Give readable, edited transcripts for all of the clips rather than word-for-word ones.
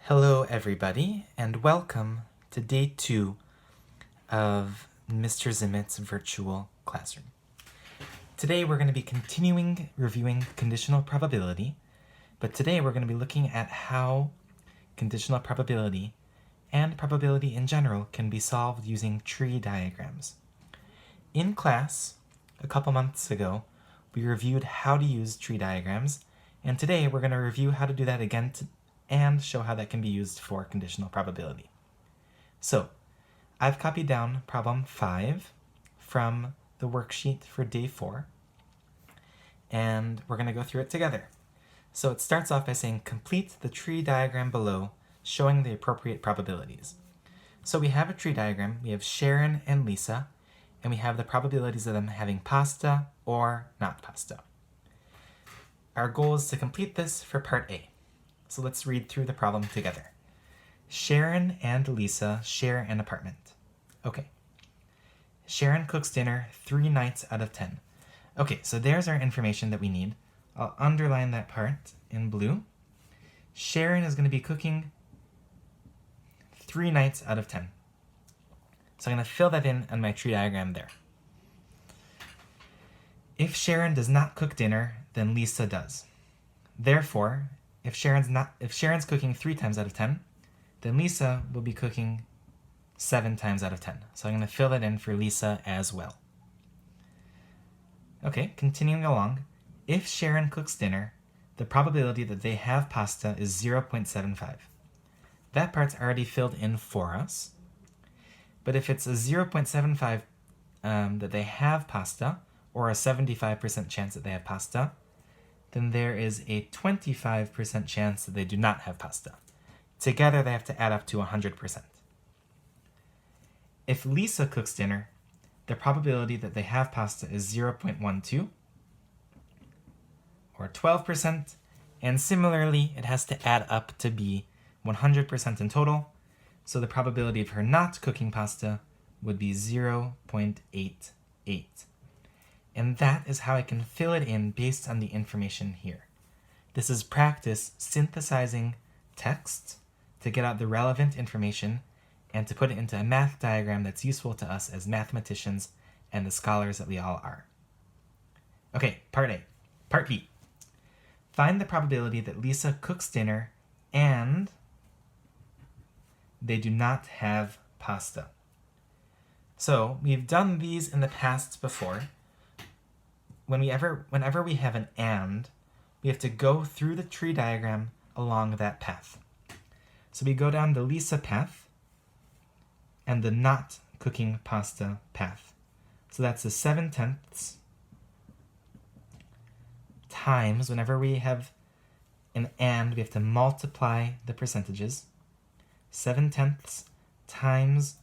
Hello everybody, and welcome to day 2 of Mr. Zimit's virtual classroom. Today we're going to be continuing reviewing conditional probability, but today we're going to be looking at how conditional probability and probability in general can be solved using tree diagrams. In class, a couple months ago, we reviewed how to use tree diagrams, and today we're going to review how to do that again and show how that can be used for conditional probability. So, I've copied down problem 5 from the worksheet for day 4, and we're going to go through it together. So it starts off by saying complete the tree diagram below showing the appropriate probabilities. So we have a tree diagram, we have Sharon and Lisa, and we have the probabilities of them having pasta or not pasta. Our goal is to complete this for part A. So let's read through the problem together. Sharon and Lisa share an apartment. Okay. Sharon cooks dinner 3 nights out of 10. Okay, so there's our information that we need. I'll underline that part in blue. Sharon is going to be cooking 3 nights out of 10. So I'm going to fill that in on my tree diagram there. If Sharon does not cook dinner, then Lisa does. Therefore, if Sharon's cooking 3 times out of 10, then Lisa will be cooking 7 times out of 10. So I'm going to fill that in for Lisa as well. Okay, continuing along. If Sharon cooks dinner, the probability that they have pasta is 0.75. That part's already filled in for us. But if it's a 0.75 that they have pasta, or a 75% chance that they have pasta, then there is a 25% chance that they do not have pasta. Together, they have to add up to 100%. If Lisa cooks dinner, the probability that they have pasta is 0.12, or 12%, and similarly, it has to add up to be 100% in total, so the probability of her not cooking pasta would be 0.88. And that is how I can fill it in based on the information here. This is practice synthesizing text to get out the relevant information and to put it into a math diagram that's useful to us as mathematicians and the scholars that we all are. Okay, part A. Part B. Find the probability that Lisa cooks dinner and they do not have pasta. So we've done these in the past before. Whenever we have an and, we have to go through the tree diagram along that path. So we go down the Lisa path and the not cooking pasta path. So that's the 7/10 times, whenever we have an and, we have to multiply the percentages. 7/10 times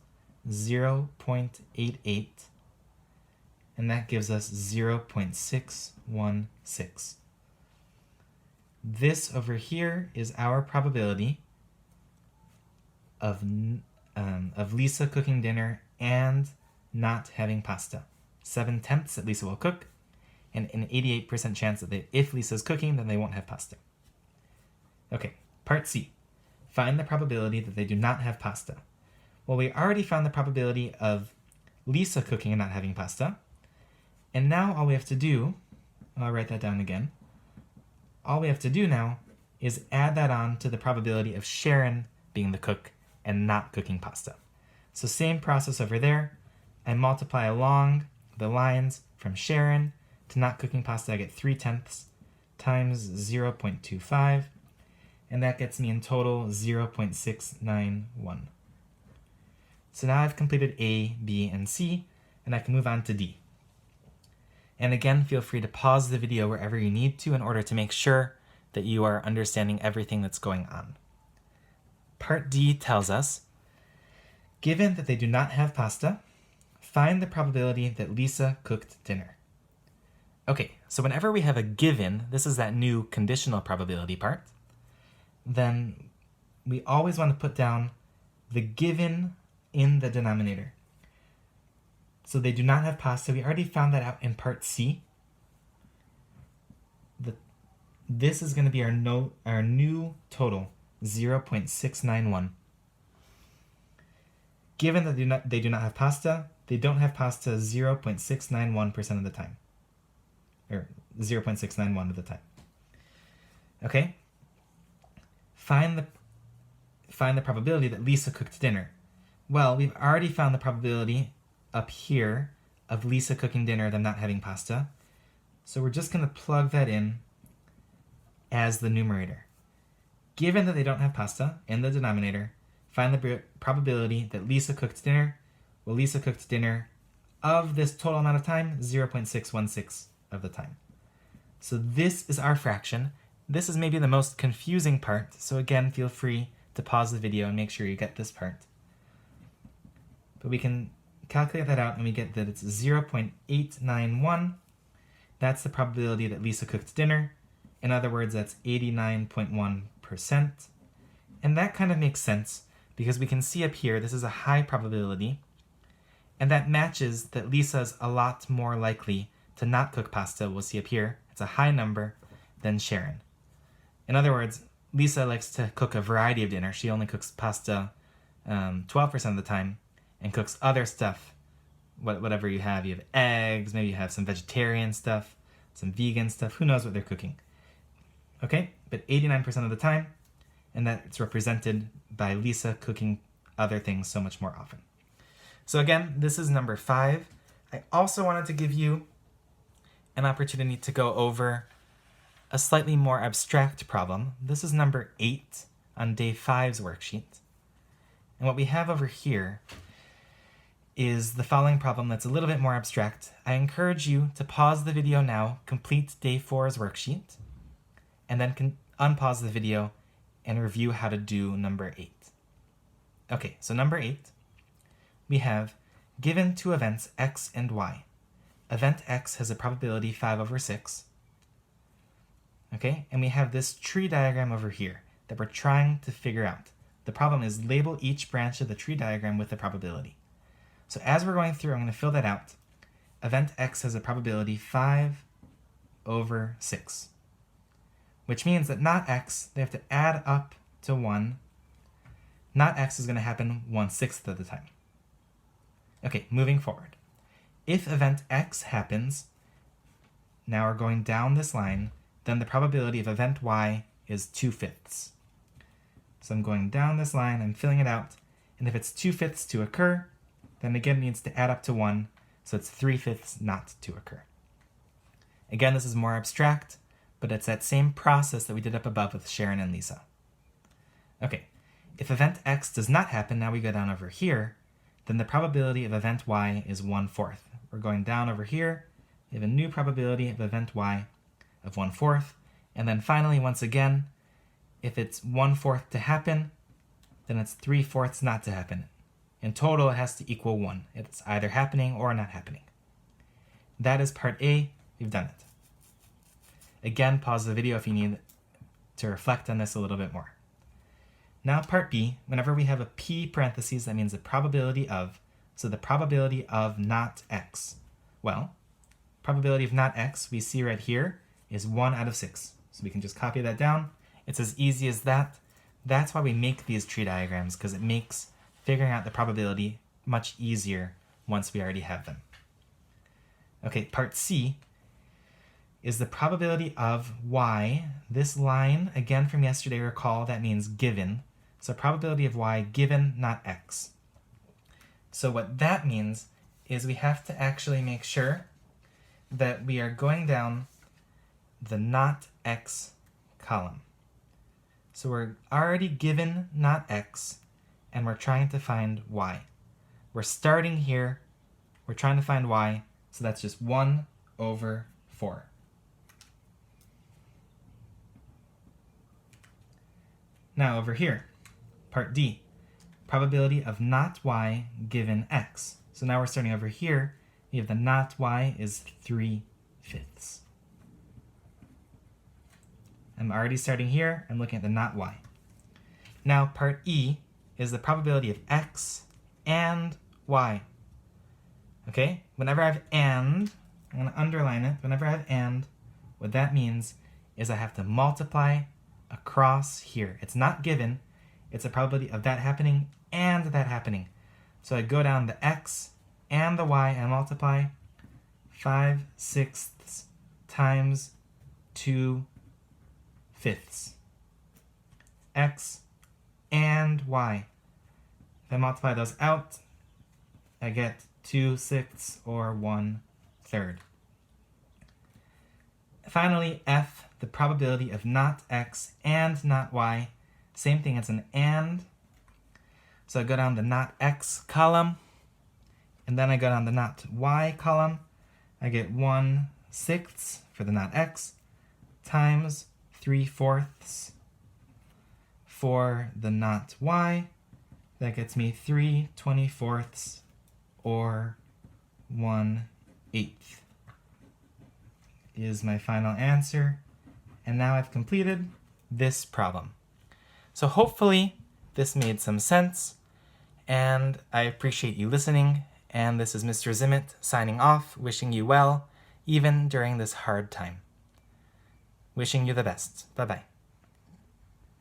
0.88. And that gives us 0.616. This over here is our probability of Lisa cooking dinner and not having pasta. 7/10 that Lisa will cook, and an 88% chance that if Lisa's cooking, then they won't have pasta. Okay, part C. Find the probability that they do not have pasta. Well, we already found the probability of Lisa cooking and not having pasta. And now all we have to do, I'll write that down again. All we have to do now is add that on to the probability of Sharon being the cook and not cooking pasta. So same process over there. I multiply along the lines from Sharon to not cooking pasta. I get 3/10 times 0.25. And that gets me in total 0.691. So now I've completed A, B, and C, and I can move on to D. And again, feel free to pause the video wherever you need to in order to make sure that you are understanding everything that's going on. Part D tells us, given that they do not have pasta, find the probability that Lisa cooked dinner. Okay, so whenever we have a given, this is that new conditional probability part, then we always want to put down the given in the denominator. So they do not have pasta. We already found that out in part C. This is going to be our new total 0.691. Given that they do not have pasta, they don't have pasta 0.691% of the time. Or 0.691 of the time. Okay? Find the probability that Lisa cooked dinner. Well, we've already found the probability up here of Lisa cooking dinner, them not having pasta. So we're just going to plug that in as the numerator. Given that they don't have pasta in the denominator, find the probability that Lisa cooked dinner. Well, Lisa cooked dinner of this total amount of time, 0.616 of the time. So this is our fraction. This is maybe the most confusing part, so again, feel free to pause the video and make sure you get this part. But we can calculate that out and we get that it's 0.891. That's the probability that Lisa cooked dinner. In other words, that's 89.1%. And that kind of makes sense because we can see up here, this is a high probability, and that matches that Lisa's a lot more likely to not cook pasta. We'll see up here, it's a high number than Sharon. In other words, Lisa likes to cook a variety of dinner. She only cooks pasta 12% of the time and cooks other stuff, whatever you have. You have eggs, maybe you have some vegetarian stuff, some vegan stuff, who knows what they're cooking. Okay, but 89% of the time, and that's represented by Lisa cooking other things so much more often. So again, this is number 5. I also wanted to give you an opportunity to go over a slightly more abstract problem. This is number 8 on day 5's worksheet. And what we have over here is the following problem that's a little bit more abstract. I encourage you to pause the video now, complete day 4's worksheet, and then unpause the video and review how to do number 8. Okay, so number 8, we have given two events x and y. Event x has a probability 5/6. Okay, and we have this tree diagram over here that we're trying to figure out. The problem is label each branch of the tree diagram with the probability. So as we're going through, I'm going to fill that out. Event x has a probability 5/6, which means that not x, they have to add up to 1. Not x is going to happen 1/6 of the time. Okay, moving forward. If event x happens, now we're going down this line, then the probability of event y is 2/5. So I'm going down this line, I'm filling it out, and if it's 2/5 to occur, then again it needs to add up to 1, so it's 3/5 not to occur. Again, this is more abstract, but it's that same process that we did up above with Sharon and Lisa. Okay, if event x does not happen, now we go down over here, then the probability of event y is 1/4. We're going down over here, we have a new probability of event y of 1/4, and then finally, once again, if it's 1/4 to happen, then it's 3/4 not to happen. In total, it has to equal 1. It's either happening or not happening. That is part A. We've done it. Again, pause the video if you need to reflect on this a little bit more. Now part B, whenever we have a P parentheses, that means the probability of, so the probability of not x. Well, probability of not x, we see right here, is 1/6. So we can just copy that down. It's as easy as that. That's why we make these tree diagrams, because it makes figuring out the probability much easier once we already have them. Okay, part C is the probability of y. This line, again from yesterday, recall, that means given. So probability of y given not x. So what that means is we have to actually make sure that we are going down the not x column. So we're already given not x, and we're trying to find y. We're starting here, we're trying to find y, so that's just 1/4. Now over here, part D, probability of not y given x. So now we're starting over here, we have the not y is 3/5. I'm already starting here, I'm looking at the not y. Now part E is the probability of x and y. Okay, whenever I have and, I'm going to underline it, whenever I have and, what that means is I have to multiply across here. It's not given. It's a probability of that happening and that happening. So I go down the x and the y and multiply 5/6 times 2/5. X and y. If I multiply those out, I get 2/6 or 1/3. Finally, f, the probability of not x and not y. Same thing, it's an and. So I go down the not x column, and then I go down the not y column. I get 1/6 for the not x times 3/4 for the not y. That gets me 3/24 or 1/8 is my final answer. And now I've completed this problem. So hopefully this made some sense, and I appreciate you listening. And this is Mr. Zimmett signing off, wishing you well, even during this hard time. Wishing you the best. Bye-bye.